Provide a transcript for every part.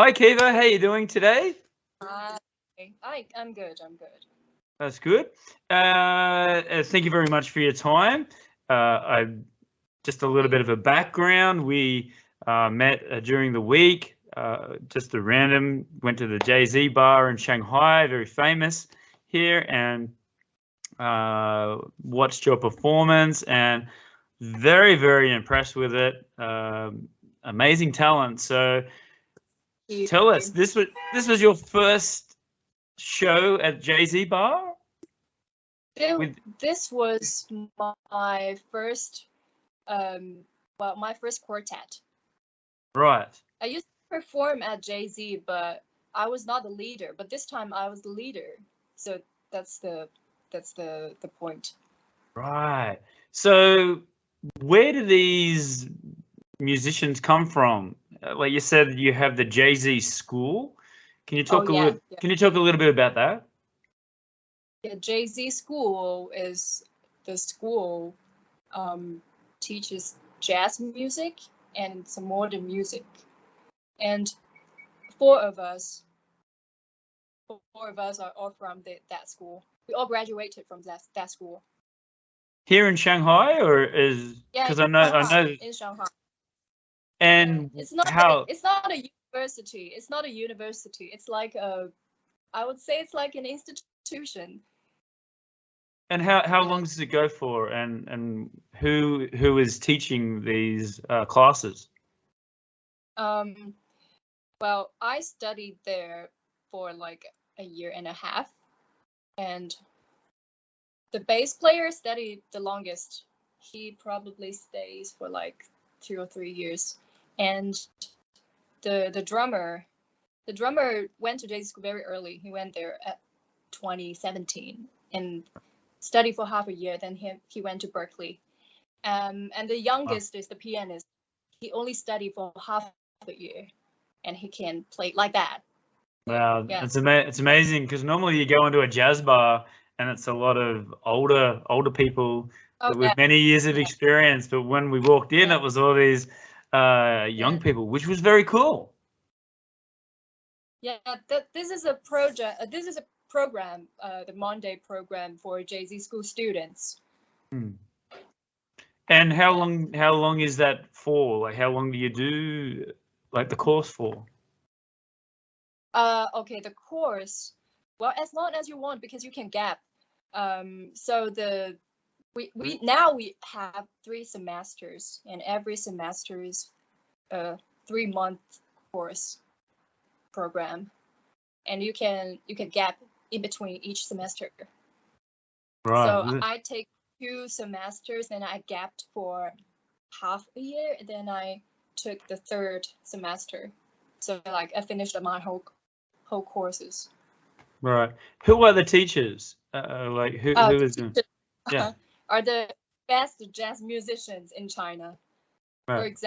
Hi Kiva, how you doing today? Hi. I'm good. I'm good. That's good. Thank you very much for your time. Just a little bit of a background. We met during the week, just a random, went to the Jay-Z bar in Shanghai, very famous here, and watched your performance and very, very impressed with it. Amazing talent. So tell us, this was your first show at Jay-Z bar? This was my first, my first quartet. Right. I used to perform at Jay-Z, but I was not the leader. But this time I was the leader, so that's the point. Right. So where do these musicians come from? Like you said, you have the Jay-Z school. Can you talk Can you talk a little bit about that? Yeah, Jay-Z school is the school teaches jazz music and some modern music, and four of us are all from that school. We all graduated from that school. Here in Shanghai, or is because I know in Shanghai. And it's not a university. It's not a university. It's like I would say it's like an institution. And how long does it go for? And who is teaching these classes? Well, I studied there for like a year and a half, and the bass player studied the longest. He probably stays for like 2 or 3 years, and the drummer went to Jay school very early. He went there at 2017 and studied for half a year. Then he went to Berkeley. And the youngest is the pianist. He only studied for half a year, and he can play like that. Wow, yeah. It's amazing because normally you go into a jazz bar and it's a lot of older people with many years of experience. But when we walked in, it was all these young people, which was very cool. Yeah, this is a project. This is a program, the Monday program for Jay-Z school students. And how long is that for? Like, how long do you do like the course for? Okay, the course. Well, as long as you want, because you can gap. So we now have 3 semesters, and every semester is a 3-month course program, and you can gap in between each semester. Right. So I take 2 semesters, and I gapped for half a year, and then I took the 3rd semester. So like I finished my whole courses. Right. Who are the teachers? Like who is them? Yeah. Are the best jazz musicians in China. Right.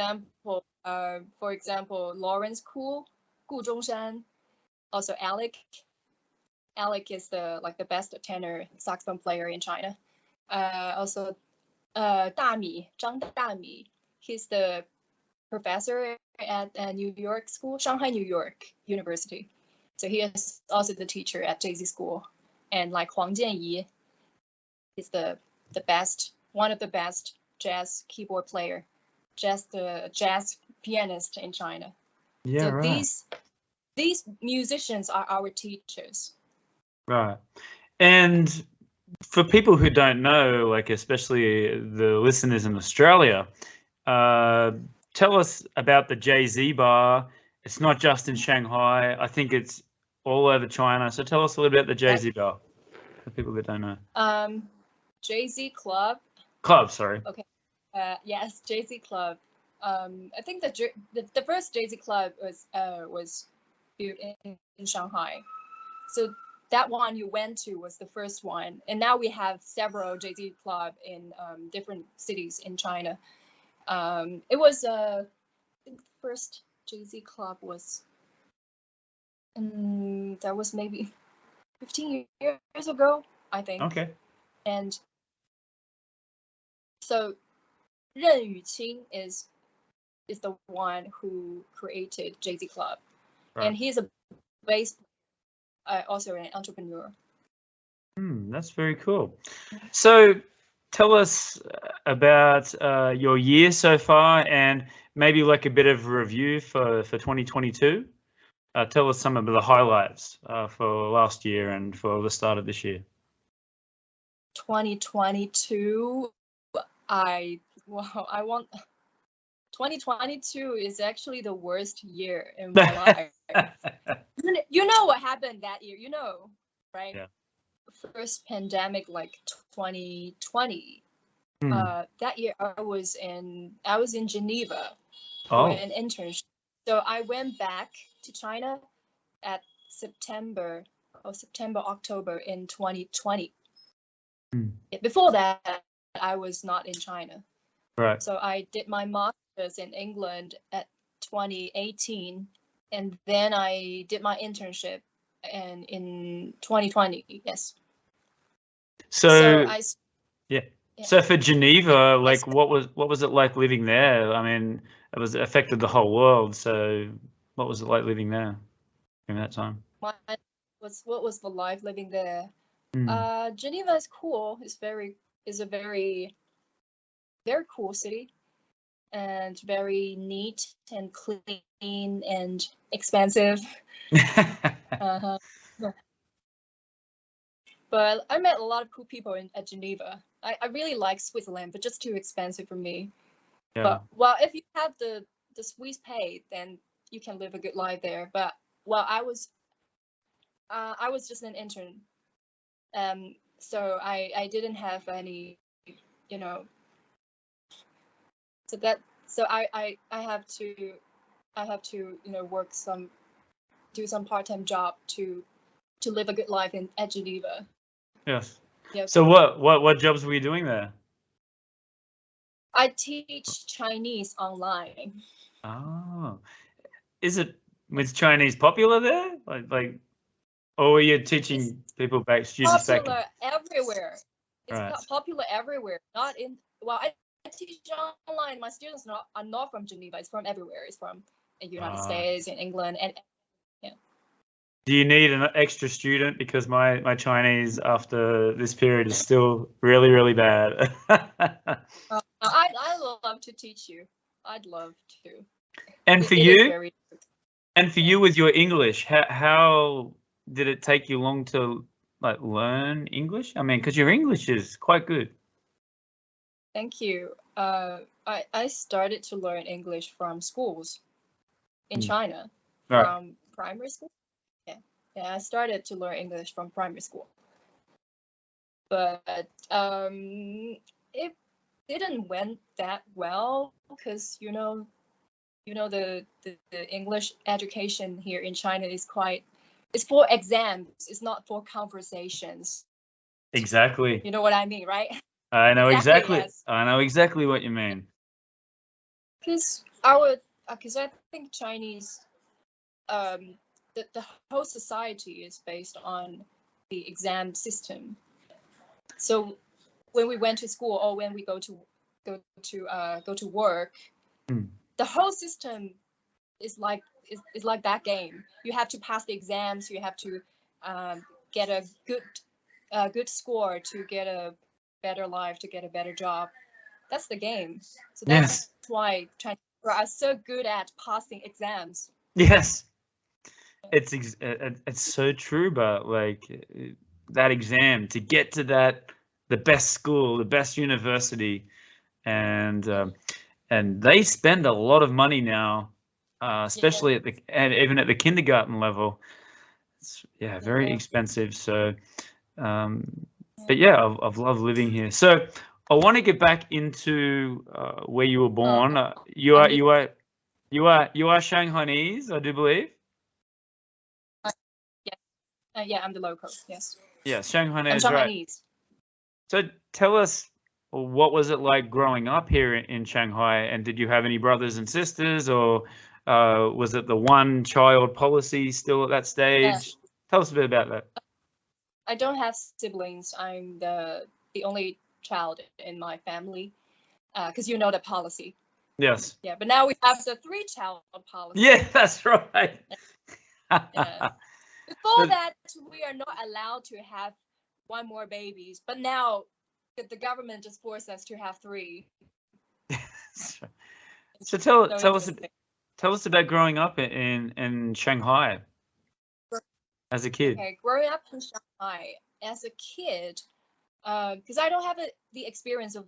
For example, Lawrence Gu Zhongshan, also Alec. Alec is the best tenor saxophone player in China. Also, Zhang Dami. He's the professor at New York School, Shanghai New York University. So he is also the teacher at Jay-Z school. And like Huang Jianyi is one of the best jazz keyboard player, the jazz pianist in China. Yeah, so right. These musicians are our teachers. Right. And for people who don't know, like especially the listeners in Australia, tell us about the Jay-Z bar. It's not just in Shanghai. I think it's all over China. So tell us a little bit about the Jay-Z bar for people that don't know. Jay-Z Club. Club, sorry. Okay. Yes, Jay-Z Club. I think the first Jay-Z Club was built in Shanghai. So that one you went to was the first one, and now we have several Jay-Z Club in different cities in China. It was the first Jay-Z Club was that was maybe 15 years ago, I think. Okay. And so Ren Yuqing is the one who created Jay-Z Club, and he's a bass, also an entrepreneur. That's very cool. So tell us about your year so far, and maybe like a bit of a review for 2022. Tell us some of the highlights for last year and for the start of this year. 2022, 2022 is actually the worst year in my life. You know what happened that year, right? Yeah. First pandemic, like 2020. That year I was in Geneva for an internship. So I went back to China at October in 2020. Before that, I was not in China. Right. So I did my master's in England at 2018, and then I did my internship in 2020. Yes. So yeah. So for Geneva, like what was it like living there? I mean, it affected the whole world. So what was it like living there during that time? What was the life living there? Geneva is cool. It's a very, very cool city, and very neat and clean and expensive. But I met a lot of cool people at Geneva. I really like Switzerland, but just too expensive for me. Yeah. But if you have the Swiss pay, then you can live a good life there. But I was just an intern, so I didn't have any, So I have to do some part-time job to live a good life at Geneva. Yes. Yep. So what jobs were you doing there? I teach Chinese online. Oh, is Chinese popular there? Like, or are you teaching students back? Popular everywhere. It's popular everywhere. Not in. Well, I teach online. My students are not from Geneva. It's from everywhere. It's from the United States and England and. Do you need an extra student? Because my Chinese after this period is still really, really bad. I'd love to teach you. I'd love to. And for you? And for you with your English, how did it take you long to learn English? I mean, because your English is quite good. Thank you. I started to learn English from schools in China, from primary school. Yeah, I started to learn English from primary school, but it didn't went that well because the English education here in China is it's for exams. It's not for conversations. Exactly. You know what I mean, right? I know exactly. Yes. I know exactly what you mean. Because I think Chinese. The whole society is based on the exam system. So when we went to school or when we go to work, the whole system is like that game. You have to pass the exams. You have to get a good score to get a better life, to get a better job. That's the game. So that's why Chinese people are so good at passing exams. Yes. It's so true, but that exam to get to the best school, the best university, and they spend a lot of money now, especially even at the kindergarten level. It's very expensive. So, but I've loved living here. So I want to get back into where you were born. You are Shanghainese, I do believe. Yeah, I'm the local. Yes. Yeah, Shanghai is right. So tell us, what was it like growing up here in Shanghai? And did you have any brothers and sisters, or was it the one-child policy still at that stage? Yeah. Tell us a bit about that. I don't have siblings. I'm the only child in my family, because you know the policy. Yes. Yeah, but now we have the 3-child policy. Yeah, that's right. Yes. Before that, we are not allowed to have one more babies, but now the government just forced us to have 3. So tell us about growing up in Shanghai as a kid. Okay, growing up in Shanghai as a kid, because I don't have the experience of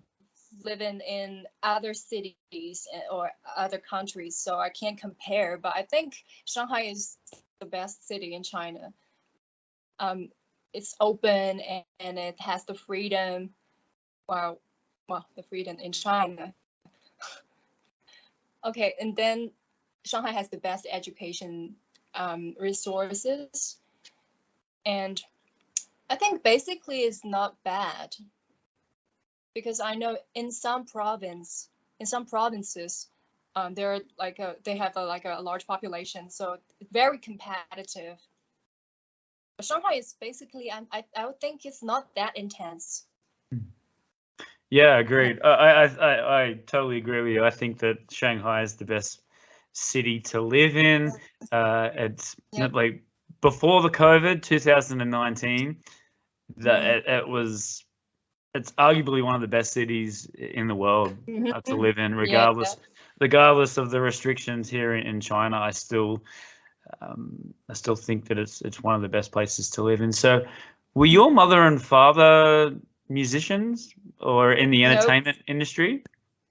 living in other cities or other countries, so I can't compare. But I think Shanghai is the best city in China. It's open and it has the freedom. Well, the freedom in China. Okay, and then Shanghai has the best education resources, and I think basically it's not bad, because I know in some provinces, they're like they have a large population, so it's very competitive. But Shanghai is basically, I would think it's not that intense. Yeah, agreed. I totally agree with you. I think that Shanghai is the best city to live in. It's like before the COVID 2019, it's arguably one of the best cities in the world to live in, regardless of the restrictions here in China. I still think that it's one of the best places to live in. So, were your mother and father musicians or in the entertainment industry?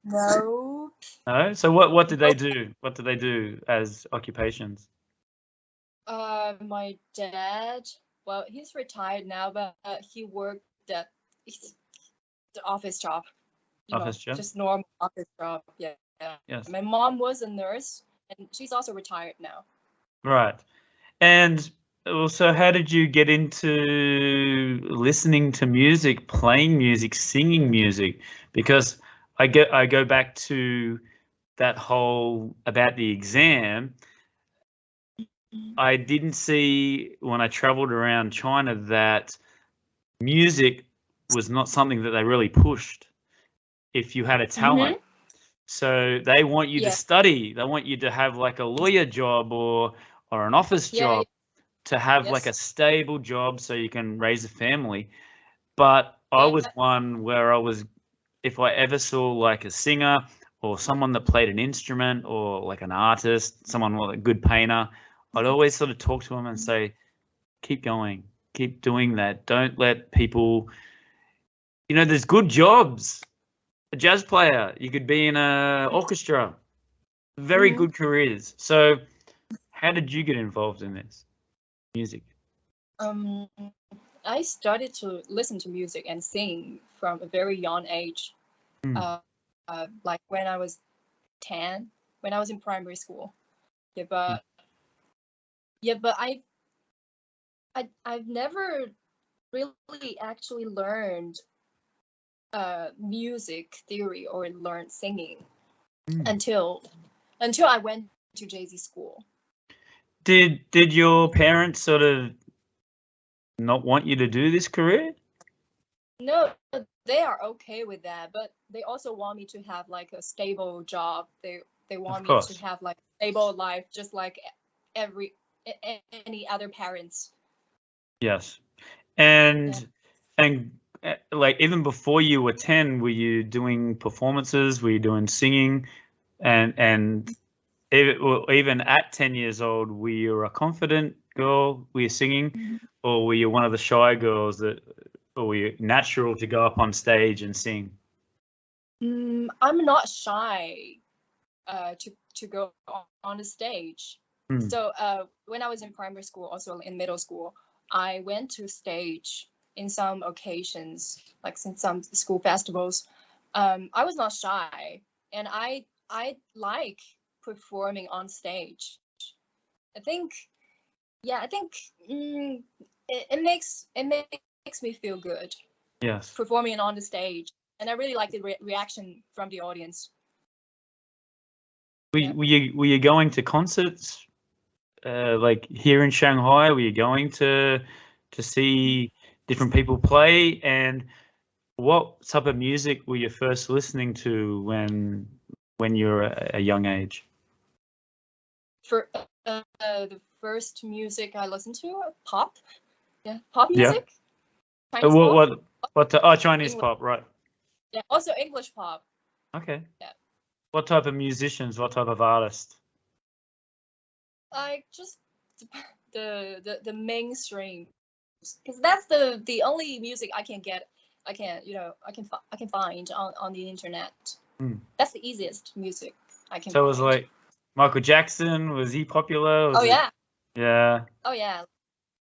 No. No. So what did they do? What did they do as occupations? My dad, well, he's retired now, but he worked at the office job. Job? Just normal office job. Yeah. Yes. My mom was a nurse, and she's also retired now. Right. And also, how did you get into listening to music, playing music, singing music? Because I go back to that whole about the exam. I didn't see when I traveled around China that music was not something that they really pushed if you had a talent. So they want you to study. They want you to have like a lawyer job or an office job. To have like a stable job so you can raise a family. But I was one where if I ever saw like a singer or someone that played an instrument or like an artist, someone with a good painter, I'd always sort of talk to them and say, keep going, keep doing that. Don't let people, there's good jobs. A jazz player, you could be in an orchestra, very good careers. So how did you get involved in this? Music? I started to listen to music and sing from a very young age. Like when I was 10, when I was in primary school. But I've never really actually learned music theory or learned singing until I went to JZ school. Did your parents sort of not want you to do this career? No, they are okay with that, but they also want me to have like a stable job. They want me to have like a stable life, just like any other parents. Yes, and like even before you were 10, were you doing performances? Were you doing singing? And even at 10 years old, were you a confident girl? Were you singing, or were you one of the shy girls or were you natural to go up on stage and sing? I'm not shy to go on the stage. So when I was in primary school, also in middle school, I went to stage in some occasions, like in some school festivals. I was not shy, and I like performing on stage. I think it makes me feel good. Yes, performing on the stage, and I really like the reaction from the audience. Were you going to concerts like here in Shanghai? Were you going to see different people play? And what type of music were you first listening to when you were a young age? For the first music I listened to, pop. Yeah, pop music. Yeah. What? Chinese English. pop, right? Yeah, also English pop. Okay. Yeah. What type of musicians? What type of artists? Like just the mainstream, because that's the only music I can get. I can find on the internet. That's the easiest music I can. So it was like Michael Jackson. Was he popular? Yeah. Yeah. Oh yeah.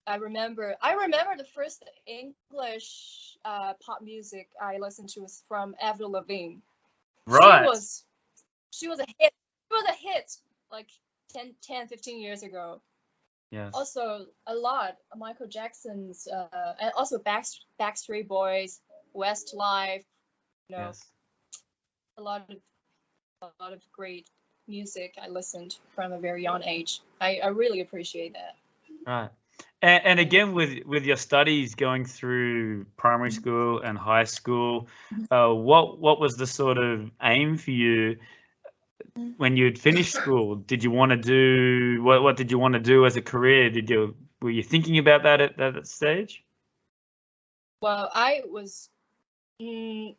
I remember the first English pop music I listened to was from Avril Lavigne. Right. She was a hit. She was a hit like 10, 15 years ago. Yes. Also a lot of Michael Jackson's and also Backstreet Boys, Westlife, Yes. a lot of great music I listened from a very young age. I really appreciate that. Right. And again, with your studies going through primary school and high school, what was the sort of aim for you when you'd finished school? Did you want to do what did you want to do as a career? Were you thinking about that at that stage? Well, I was trying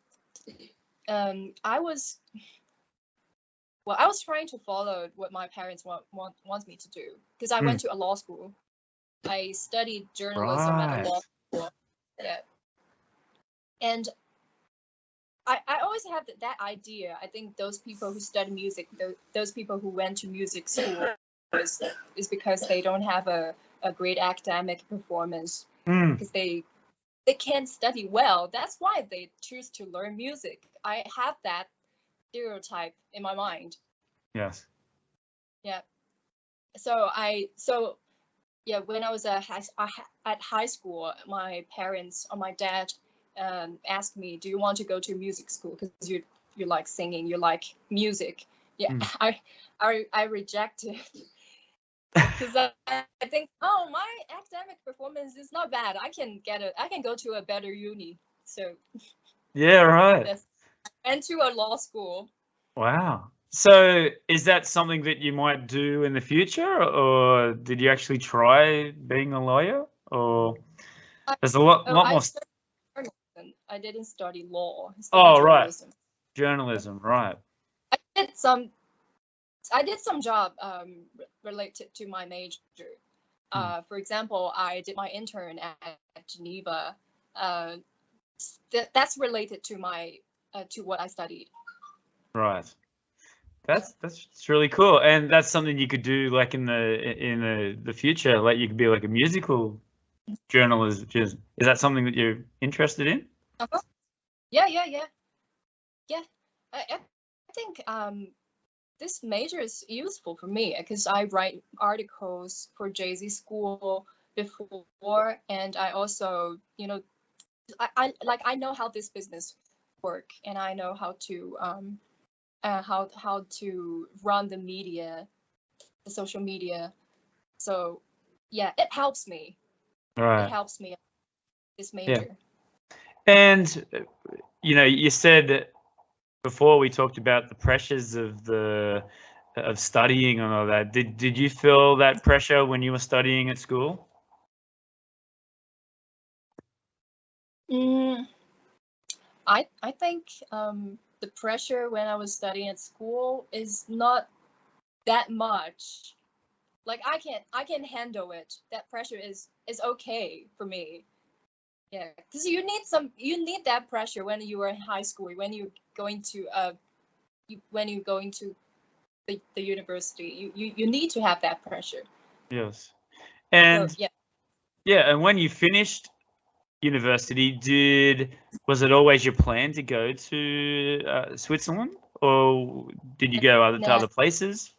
to follow what my parents want me to do, because I went to a law school. I studied journalism at a law school. Yeah. And I always had that idea. I think those people who study music, those people who went to music school is because they don't have a great academic performance, because they can't study well. That's why they choose to learn music. I have that stereotype in my mind. Yes. Yeah. Yeah, when I was at high school, my parents or my dad asked me, "Do you want to go to music school? Because you like singing, you like music." Yeah, I rejected, because I think, oh, my academic performance is not bad. I can go to a better uni. So yeah, right. Yes, I went to a law school. Wow. So is that something that you might do in the future, or did you actually try being a lawyer? Or there's a lot more. Journalism. I didn't study law. Journalism. Right. Journalism, right. I did some job related to my major. For example, I did my intern at Geneva. That's related to to what I studied. Right. That's really cool, and that's something you could do like in the future. Like you could be like a musical journalist. Is that something that you're interested in? Yeah. I think this major is useful for me, because I write articles for Jay-Z School before, and I also, I know how this business work, and I know how to how to run the media, the social media. So yeah, it helps me. Right. It helps me, this major. Yeah. And you said before, we talked about the pressures of studying and all that. Did you feel that pressure when you were studying at school? I think the pressure when I was studying at school is not that much. Like I can handle it. That pressure is okay for me. Yeah, because you need that pressure when you are in high school, when you're going to the university. You need to have that pressure. Yes. And so, and when you finished university, was it always your plan to go to Switzerland, or did you go to other places?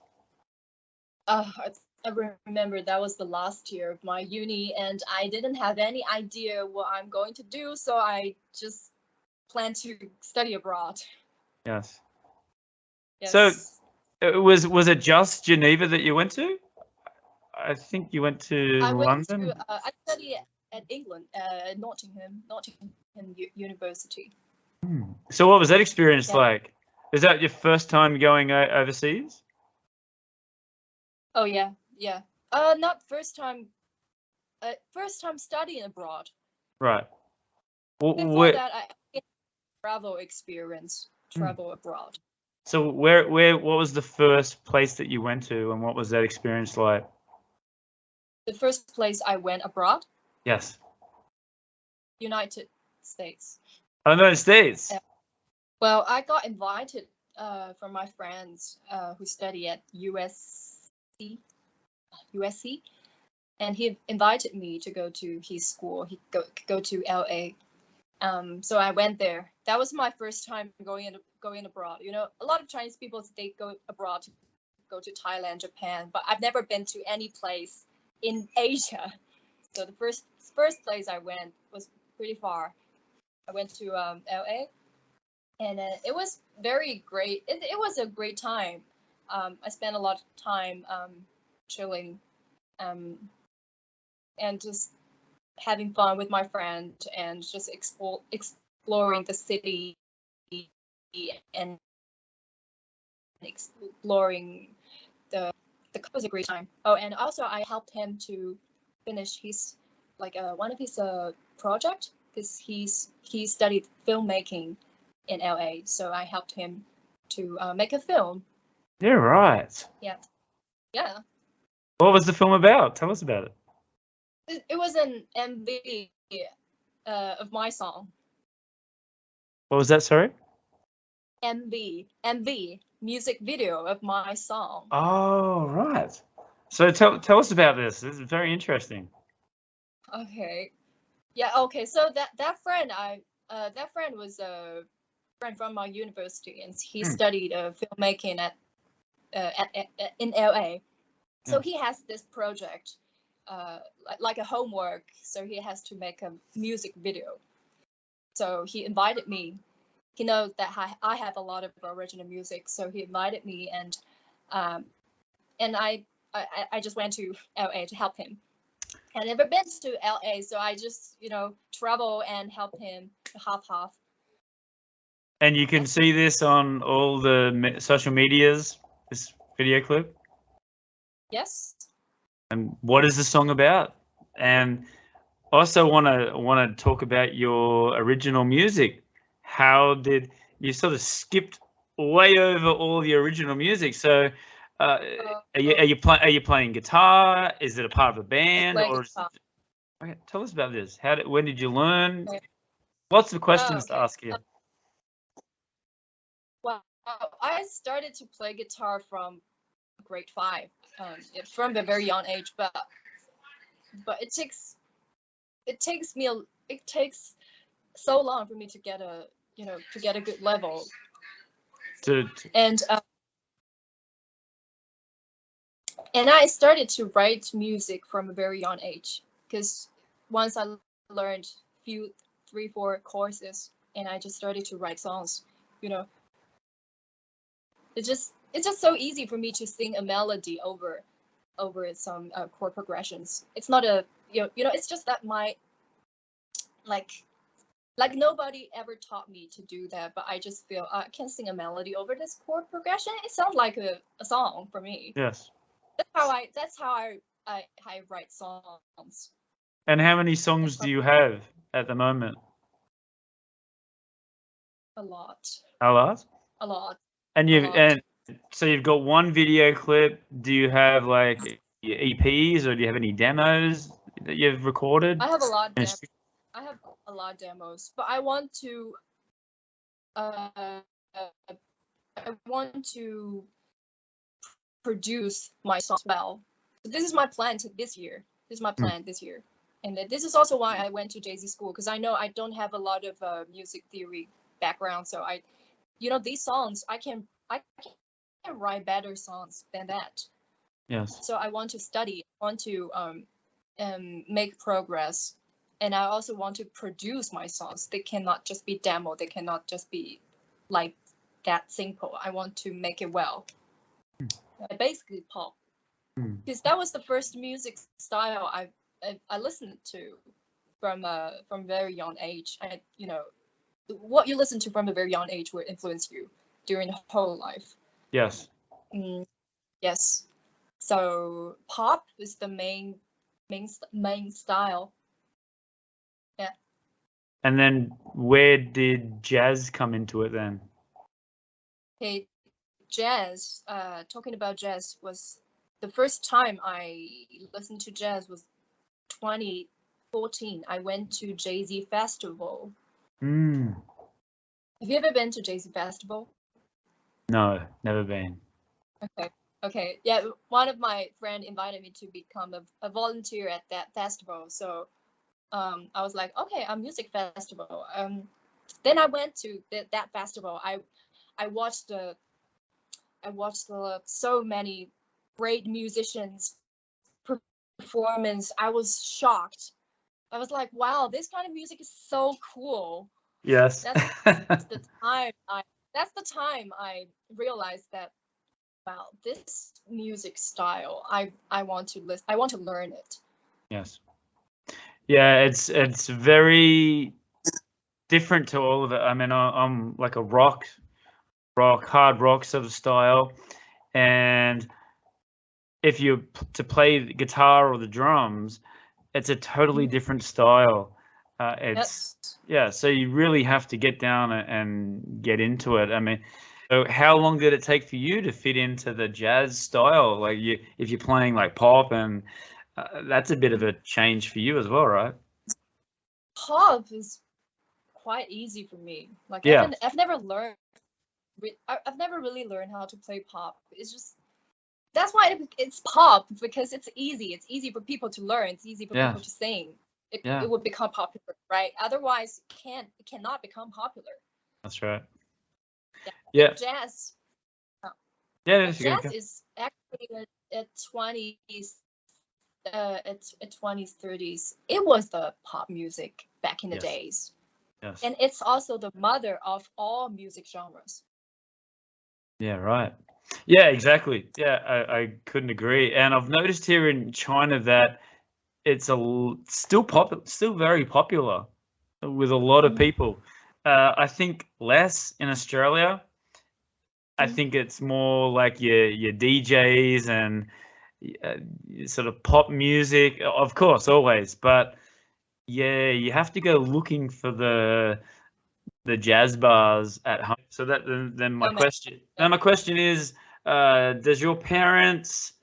I remember that was the last year of my uni, and I didn't have any idea what I'm going to do, so I just planned to study abroad. Yes. So was it just Geneva that you went to? I think you went to London. I studied at England, Nottingham University. So what was that experience like? Is that your first time going overseas? Oh yeah. Not first time. First time studying abroad. Right. Before that, I travel experience, travel abroad. So what was the first place that you went to, and what was that experience like? The first place I went abroad? Yes. United States. Oh, United States. Well, I got invited from my friends who study at USC, and he invited me to go to his school. He go to LA. So I went there. That was my first time going abroad. You know, a lot of Chinese people, they go abroad to go to Thailand, Japan, but I've never been to any place in Asia. So the first place I went was pretty far. I went to LA, and it was very great. It was a great time. I spent a lot of time chilling, and just having fun with my friend, and just exploring the city and exploring it was a great time. Oh, and also I helped him to finish his one of his project, because he studied filmmaking in LA, so I helped him to make a film. Yeah, right. Yeah. What was the film about? Tell us about it. It was an MV of my song. What was that? Sorry. MV, music video of my song. Oh, right. So tell us about this. This is very interesting. Okay. Yeah. Okay. So that friend was a friend from my university, and he studied filmmaking in LA. So he has this project, like a homework. So he has to make a music video. So he invited me. He knows that I have a lot of original music, so he invited me, and I just went to LA to help him. I've never been to LA, so I just travel and help him half. And you can see this on all the social medias. This video clip. Yes. And what is the song about? And also want to talk about your original music. How did you sort of skipped way over all the original music? So, are you playing guitar? Is it a part of a band? Or okay, tell us about this. When did you learn? Okay. Lots of questions to ask here. Well, I started to play guitar from grade 5, from a very young age, but it takes so long for me to get a good level. And I started to write music from a very young age, because once I learned 3-4 courses, and I just started to write songs. It's just so easy for me to sing a melody over some chord progressions. It's not a it's just that my like nobody ever taught me to do that, but I just feel I can sing a melody over this chord progression. It sounds like a song for me. Yes. That's how I write songs. And how many songs do you have at the moment? A lot. A lot? A lot. And so you've got one video clip. Do you have like your EPs, or do you have any demos that you've recorded? I have a lot of demos, but I want to produce my songs well. So this is my plan this year. And this is also why I went to Jay-Z school, because I know I don't have a lot of music theory background. So these songs I can write better songs than that. Yes. So I want to study. I want to make progress, and I also want to produce my songs. They cannot just be demo. They cannot just be like that simple. I want to make it well. Basically pop, because that was the first music style I listened to from very young age. What you listen to from a very young age will influence you during the whole life. Yes. Yes. So pop is the main style. Yeah. And then where did jazz come into it then? Okay, jazz. Talking about jazz, was the first time I listened to jazz was 2014. I went to Jay-Z Festival. Mm. Have you ever been to Jay-Z Festival? No, never been. Okay. Yeah, one of my friends invited me to become a volunteer at that festival. So I was like, okay, a music festival. Then I went to that festival. I watched so many great musicians performance. I was shocked. I was like, wow, this kind of music is so cool. Yes. That's the time I realized that, wow, this music style, I want to listen. I want to learn it. Yes. Yeah, it's very different to all of it. I mean, I'm like a hard rock sort of style, and if you to play the guitar or the drums, it's a totally different style. Yeah, so you really have to get down and get into it. I mean, so how long did it take for you to fit into the jazz style? Like if you're playing like pop, and that's a bit of a change for you as well, right? Pop is quite easy for me. Like Yeah. I've never learned. I've never really learned how to play pop. It's just that's why it's pop, because it's easy. It's easy for people to learn. It's easy for people to sing. It would become popular, right? Otherwise, it cannot become popular. That's right. Yeah. Jazz. Yeah. Jazz is actually at 20s, at 20s, 30s. It was the pop music back in the days. Yes. And it's also the mother of all music genres. Yeah, right. Yeah, exactly. Yeah, I couldn't agree. And I've noticed here in China that it's still very popular with a lot of people. I think less in Australia. I think it's more like your DJs and sort of pop music, of course, always. But yeah, you have to go looking for the jazz bars at home. So that then my question is, does your parents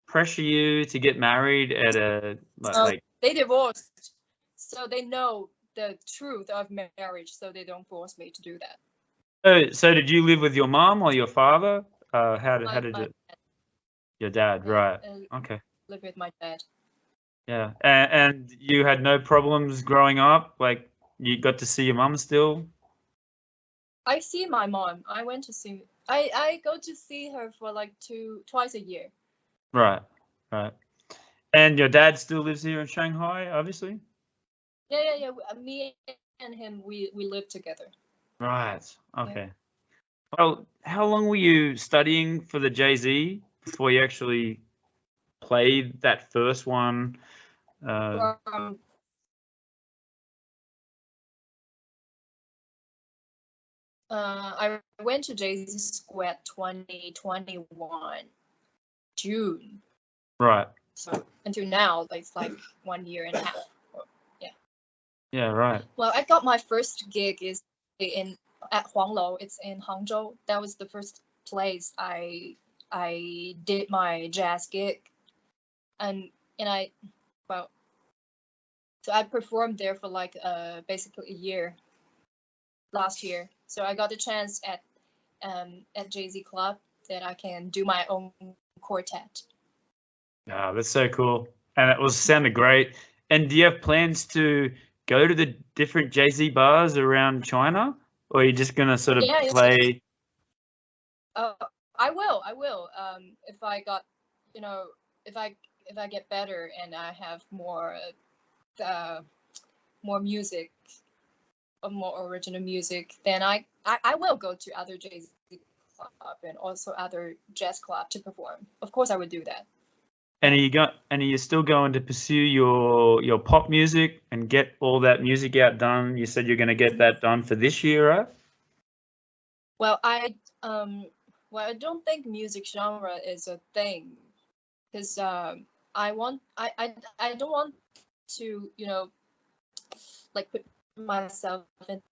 pressure you to get married at a like they divorced, so they know the truth of marriage, so they don't force me to do that. So did you live with your mom or your father? How did you? Your dad, right? Okay. Live with my dad. Yeah, and you had no problems growing up. Like you got to see your mom still. I see my mom. I went to see. I go to see her for like twice a year. Right. And your dad still lives here in Shanghai, obviously. Yeah. Me and him, we live together. Right. Okay. Yeah. Well, how long were you studying for the Jay-Z before you actually played that first one? I went to Jay-Z School at 2021 June. Right. So until now, it's like 1 year and a half. Yeah. Yeah. Right. Well, I got my first gig at Huanglou. It's in Hangzhou. That was the first place I did my jazz gig, and so I performed there for like basically a year last year. So I got the chance at Jay-Z Club that I can do my own quartet. Yeah, that's so cool, and it sounded great. And do you have plans to go to the different Jay-Z bars around China, or are you just gonna sort of play? I will. If I got, if I get better and I have more music, more original music, then I will go to other Jay-Z club and also other jazz club to perform. Of course, I would do that. And are you still going to pursue your pop music and get all that music out done? You said you're going to get that done for this year, right? Well, I don't think music genre is a thing because I don't want to, you know, like put myself into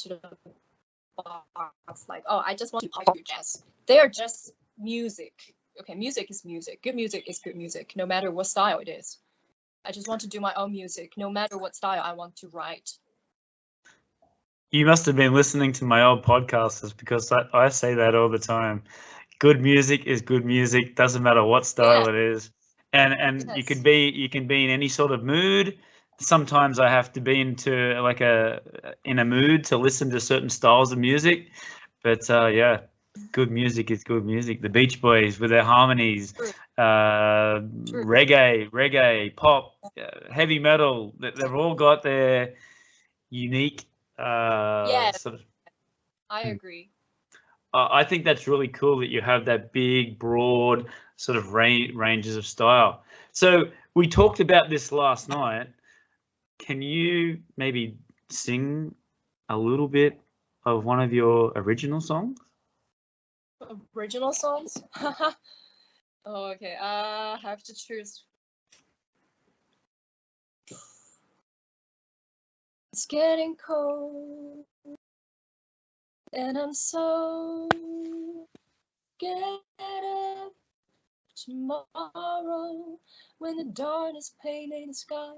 the box, like, oh, I just want to play jazz. They are just music. Okay, music is music. Good music is good music, no matter what style it is. I just want to do my own music, no matter what style I want to write. You must have been listening to my old podcasts, because I say that all the time. Good music is good music. Doesn't matter what style it is, and Yes. you can be in any sort of mood. Sometimes I have to be into like in a mood to listen to certain styles of music, but yeah, good music is good music. The Beach Boys with their harmonies, reggae, pop, heavy metal. They've all got their unique sort of. I agree. I think that's really cool that you have that big, broad sort of ranges of style. So we talked about this last night. Can you maybe sing a little bit of one of your original songs? Original songs? Oh, okay. I have to choose. It's getting cold, and I'm so scared of tomorrow, when the darkness painting the sky,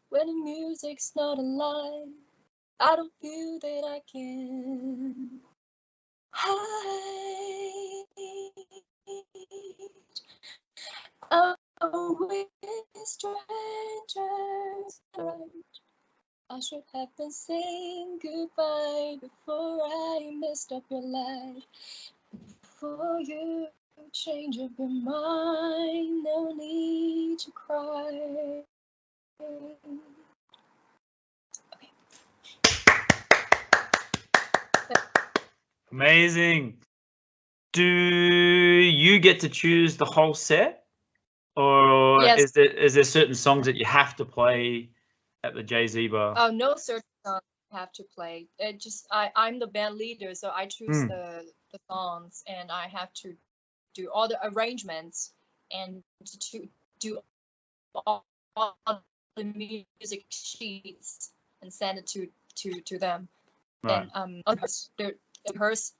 when the music's not alive. I don't feel that I can hide. Oh, with strangers, I should have been saying goodbye before I messed up your life. Before you change up your mind, no need to cry. Amazing. Do you get to choose the whole set, or Yes. is there certain songs that you have to play at the Jay-Z bar? Oh, no certain song I have to play. It just I'm the band leader, so I choose the songs, and I have to do all the arrangements and to do all the music sheets and send it to them. Right. And they rehearse,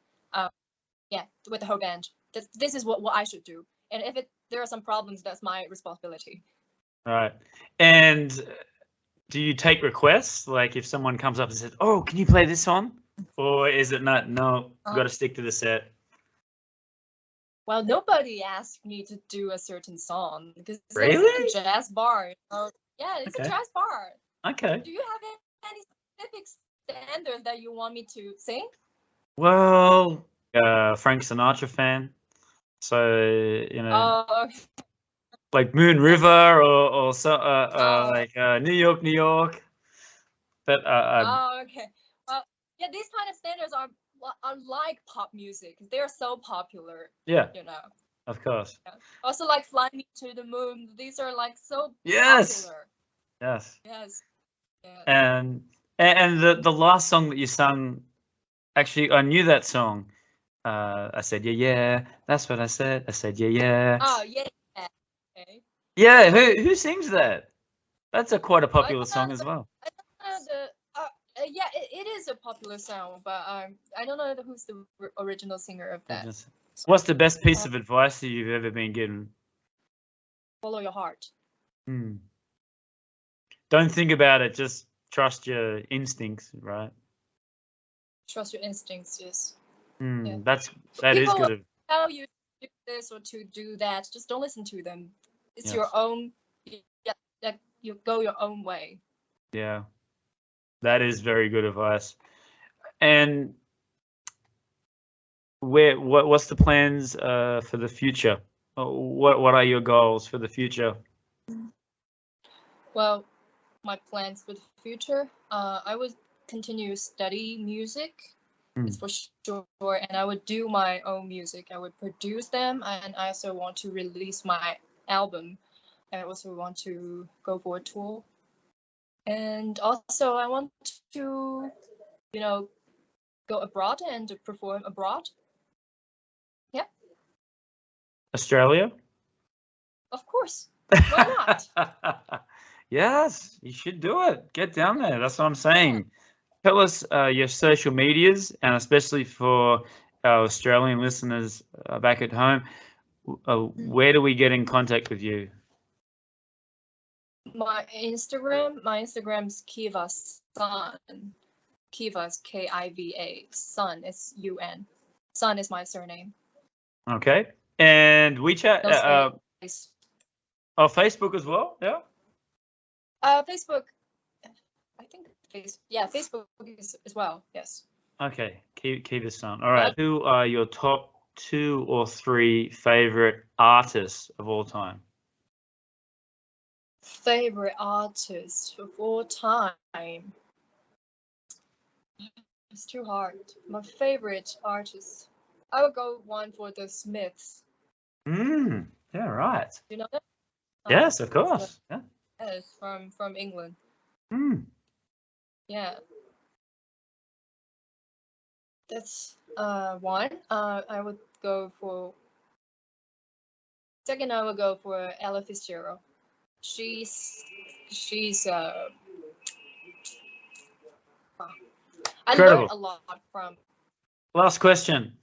yeah, with the whole band. This is what I should do, and if there are some problems, that's my responsibility. Right. And do you take requests? Like if someone comes up and says, "Oh, can you play this song?" Or is it not? No, you got to stick to the set. Well, nobody asked me to do a certain song because Really? it's a jazz bar. Yeah, it's a jazz bar. Okay. Do you have any specific standards that you want me to sing? Well, Frank Sinatra fan, so you know, Okay. like Moon River or so, like New York, New York. But Okay. Well, yeah, these kind of standards are like pop music. They're so popular. Yeah. You know. Of course. Yeah. Also, like Fly Me to the Moon. These are like so popular. Yes. Yeah. And the last song that you sung, actually, I knew that song. I said, yeah, that's what I said. I said, yeah. Oh, yeah. Okay. Yeah, who sings that? That's quite a popular song as well. Yeah, it is a popular song, but I don't know who's the original singer of that. What's the best piece of advice that you've ever been given? Follow your heart. Don't think about it. Just trust your instincts, right? Trust your instincts, yes. Yeah. That is good. Tell you to do this or to do that. Just don't listen to them. It's your own. Yeah, you go your own way. Yeah, that is very good advice. And what's the plans for the future? What are your goals for the future? Well, my plans for the future, I would continue to study music. It's for sure, and I would do my own music. I would produce them, and I also want to release my album. I also want to go for a tour, and also I want to, go abroad and perform abroad. Yeah. Australia? Of course. Why not? Yes, you should do it. Get down there. That's what I'm saying. Tell us your social medias, and especially for our Australian listeners back at home, where do we get in contact with you? My Instagram's Kiva Sun. Kiva's Kiva. Sun is UN. Sun is my surname. Okay. And WeChat, No space. Facebook as well, yeah? Facebook, I think, Facebook is as well, yes. Okay, Kiva Sun. All right, who are your top 2 or 3 favorite artists of all time? Favorite artist of all time? It's too hard. My favorite artist, I would go one for the Smiths. Yeah, right. Do you know that? Yes, of course. Yeah. Yes, from England. Yeah. That's one. I would go for. Second, I would go for Ella Fitzgerald. She's I learned a lot from. Last question.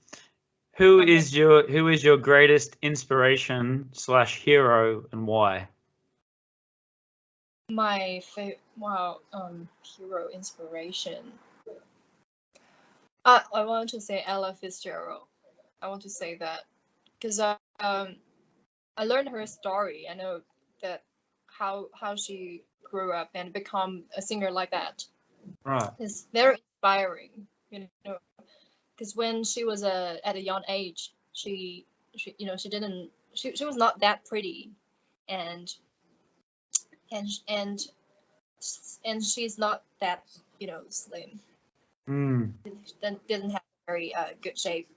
Who is your greatest inspiration / hero, and why? My hero inspiration. I want to say Ella Fitzgerald. I want to say that because I learned her story. I know that how she grew up and become a singer like that. Right. It's very inspiring, you know, because when she was at a young age, she was not that pretty, and she's not that slim. Didn't have very good shape.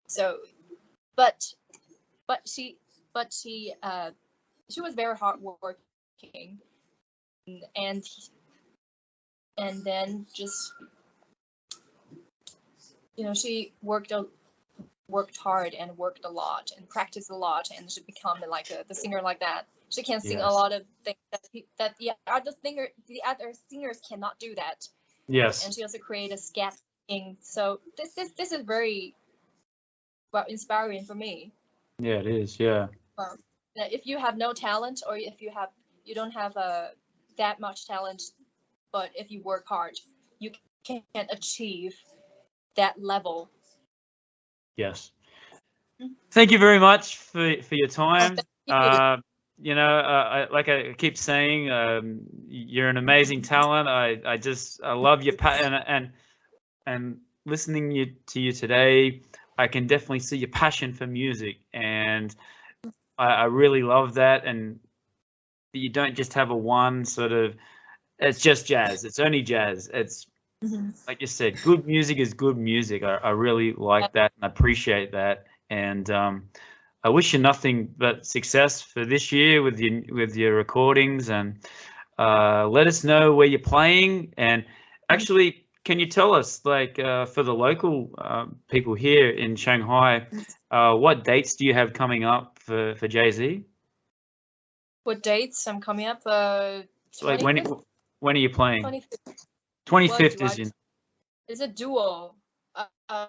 So, but she was very hardworking, and then just she worked hard and worked a lot and practiced a lot, and she become like the singer like that. She can sing a lot of things that the other singers cannot do that. Yes. And she also created scat singing. So this is very inspiring for me. Yeah, it is. Yeah. If you have no talent, or if you don't have that much talent, but if you work hard, you can achieve that level. Yes. Thank you very much for your time. Like I keep saying, you're an amazing talent. I love your and listening to you today, I can definitely see your passion for music, and I really love that. And you don't just have a one sort of, it's just jazz. It's only jazz. It's like you said, good music is good music. I really like that and I appreciate that. And I wish you nothing but success for this year with your recordings, and let us know where you're playing. And actually, can you tell us, like, for the local people here in Shanghai, what dates do you have coming up for Jay-Z? What dates I'm coming up? Like when are you playing? 25th is in. It's a duo. I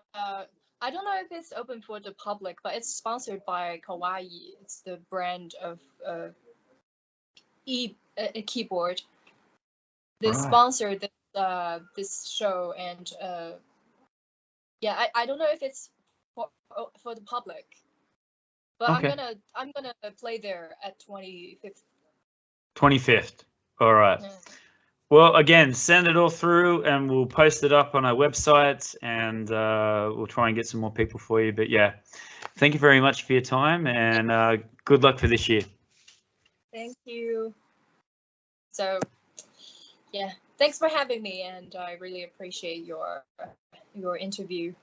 don't know if it's open for the public, but it's sponsored by Kawaii. It's the brand of a keyboard. They sponsored this show, and I don't know if it's for the public, but I'm gonna play there at 25th. 25th. All right. Yeah. Well, again, send it all through and we'll post it up on our websites, and we'll try and get some more people for you. But yeah, thank you very much for your time, and good luck for this year. Thank you. So, yeah, thanks for having me, and I really appreciate your interview.